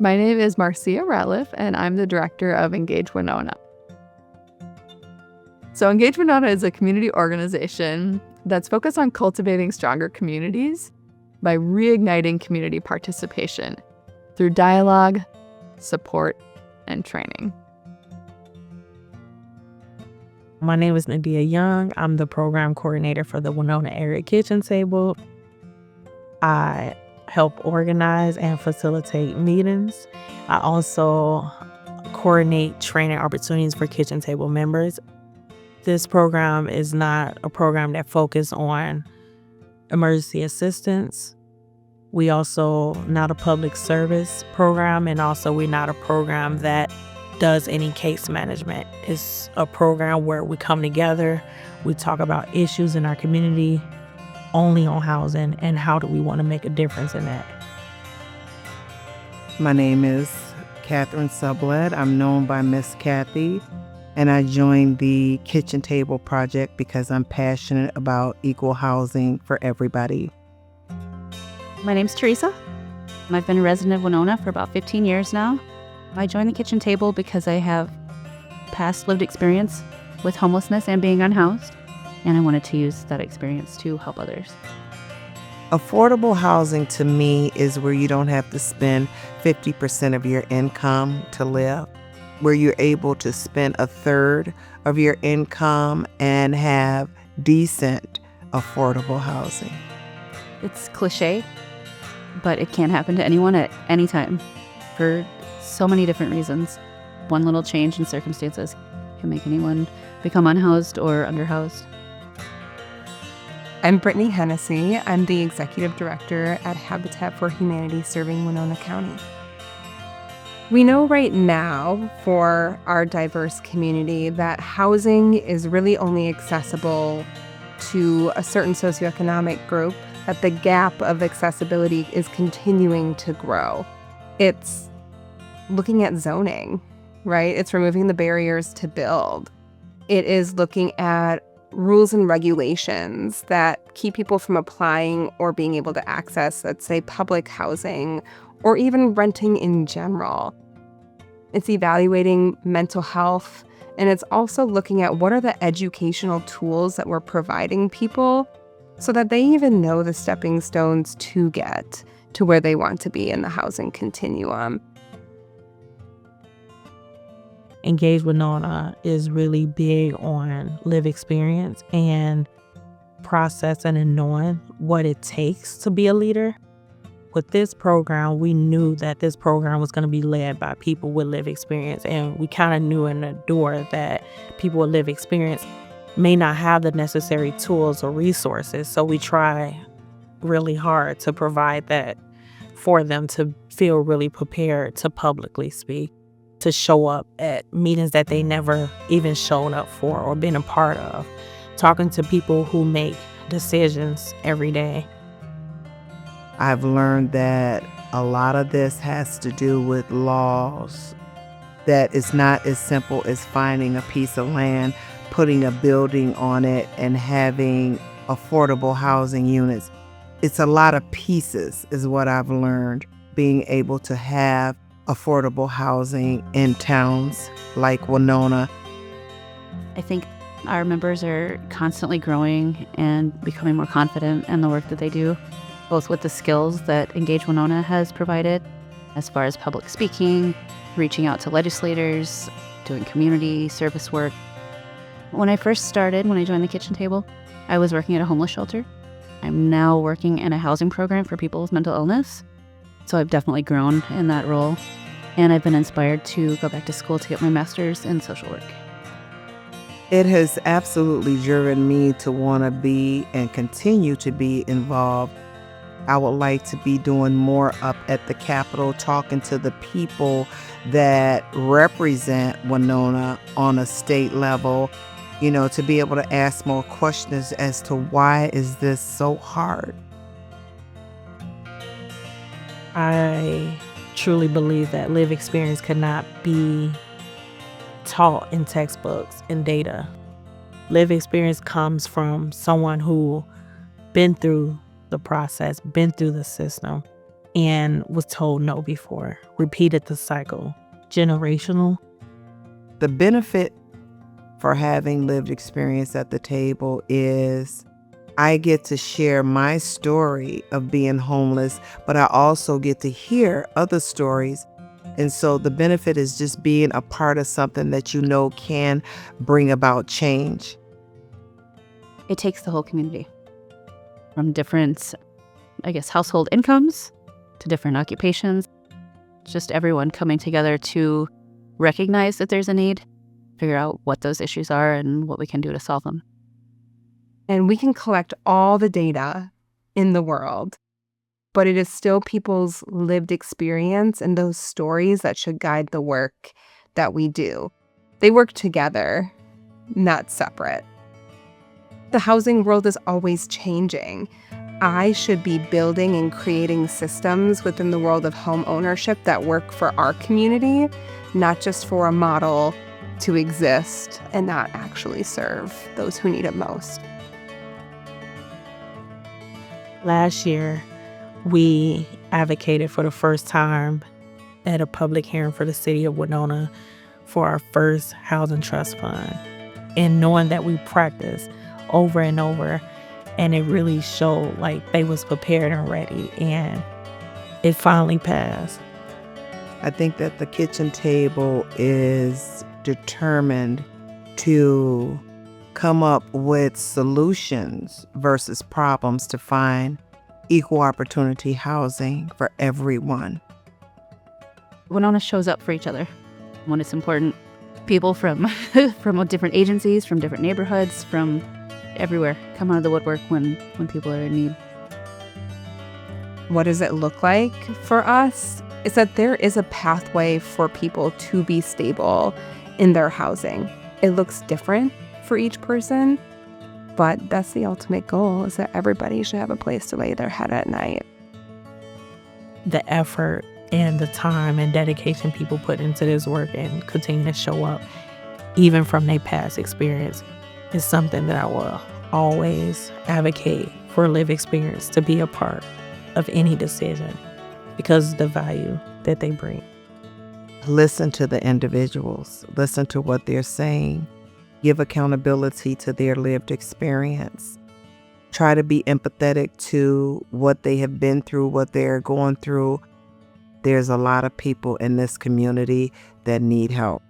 My name is Marcia Ratliff, and I'm the director of Engage Winona. So Engage Winona is a community organization that's focused on cultivating stronger communities by reigniting community participation through dialogue, support, and training. My name is Nadia Young. I'm the program coordinator for the Winona Area Kitchen Table. I help organize and facilitate meetings. I also coordinate training opportunities for kitchen table members. This program is not a program that focuses on emergency assistance. We also not a public service program, and also we're not a program that does any case management. It's a program where we come together, we talk about issues in our community only on housing and how do we want to make a difference in that. My name is Catherine Sublett. I'm known by Miss Kathy, and I joined the Kitchen Table Project because I'm passionate about equal housing for everybody. My name's Teresa. I've been a resident of Winona for about 15 years now. I joined the Kitchen Table because I have past lived experience with homelessness and being unhoused, and I wanted to use that experience to help others. Affordable housing to me is where you don't have to spend 50% of your income to live, where you're able to spend a third of your income and have decent, affordable housing. It's cliche, but it can happen to anyone at any time for so many different reasons. One little change in circumstances can make anyone become unhoused or underhoused. I'm Brittany Hennessy. I'm the executive director at Habitat for Humanity serving Winona County. We know right now for our diverse community that housing is really only accessible to a certain socioeconomic group, that the gap of accessibility is continuing to grow. It's looking at zoning, right? It's removing the barriers to build. It is looking at rules and regulations that keep people from applying or being able to access, let's say, public housing or even renting in general. It's evaluating mental health, and it's also looking at what are the educational tools that we're providing people so that they even know the stepping stones to get to where they want to be in the housing continuum. Engage Winona is really big on lived experience and processing and knowing what it takes to be a leader. With this program, we knew that this program was going to be led by people with lived experience, and we kind of knew in the door that people with lived experience may not have the necessary tools or resources, so we try really hard to provide that for them to feel really prepared to publicly speak, to show up at meetings that they never even showed up for or been a part of, talking to people who make decisions every day. I've learned that a lot of this has to do with laws, that it's not as simple as finding a piece of land, putting a building on it, and having affordable housing units. It's a lot of pieces is what I've learned, being able to have affordable housing in towns like Winona. I think our members are constantly growing and becoming more confident in the work that they do, both with the skills that Engage Winona has provided as far as public speaking, reaching out to legislators, doing community service work. When I first started, when I joined the Kitchen Table, I was working at a homeless shelter. I'm now working in a housing program for people with mental illness. So I've definitely grown in that role, and I've been inspired to go back to school to get my master's in social work. It has absolutely driven me to want to be and continue to be involved. I would like to be doing more up at the Capitol, talking to the people that represent Winona on a state level, to be able to ask more questions as to why is this so hard. I truly believe that lived experience cannot be taught in textbooks and data. Lived experience comes from someone who been through the process, been through the system, and was told no before, repeated the cycle. Generational. The benefit for having lived experience at the table is I get to share my story of being homeless, but I also get to hear other stories. And so the benefit is just being a part of something that you know can bring about change. It takes the whole community from different, household incomes to different occupations. Just everyone coming together to recognize that there's a need, figure out what those issues are and what we can do to solve them. And we can collect all the data in the world, but it is still people's lived experience and those stories that should guide the work that we do. They work together, not separate. The housing world is always changing. I should be building and creating systems within the world of home ownership that work for our community, not just for a model to exist and not actually serve those who need it most. Last year, we advocated for the first time at a public hearing for the city of Winona for our first housing trust fund. And knowing that we practiced over and over, and it really showed like they was prepared and ready, and it finally passed. I think that the kitchen table is determined to come up with solutions versus problems to find equal opportunity housing for everyone. Winona shows up for each other when it's important. People from different agencies, from different neighborhoods, from everywhere come out of the woodwork when people are in need. What does it look like for us? Is that there is a pathway for people to be stable in their housing. It looks different for each person, but that's the ultimate goal, is that everybody should have a place to lay their head at night. The effort and the time and dedication people put into this work and continue to show up, even from their past experience, is something that I will always advocate for lived experience to be a part of any decision because of the value that they bring. Listen to the individuals, listen to what they're saying, give accountability to their lived experience. Try to be empathetic to what they have been through, what they're going through. There's a lot of people in this community that need help.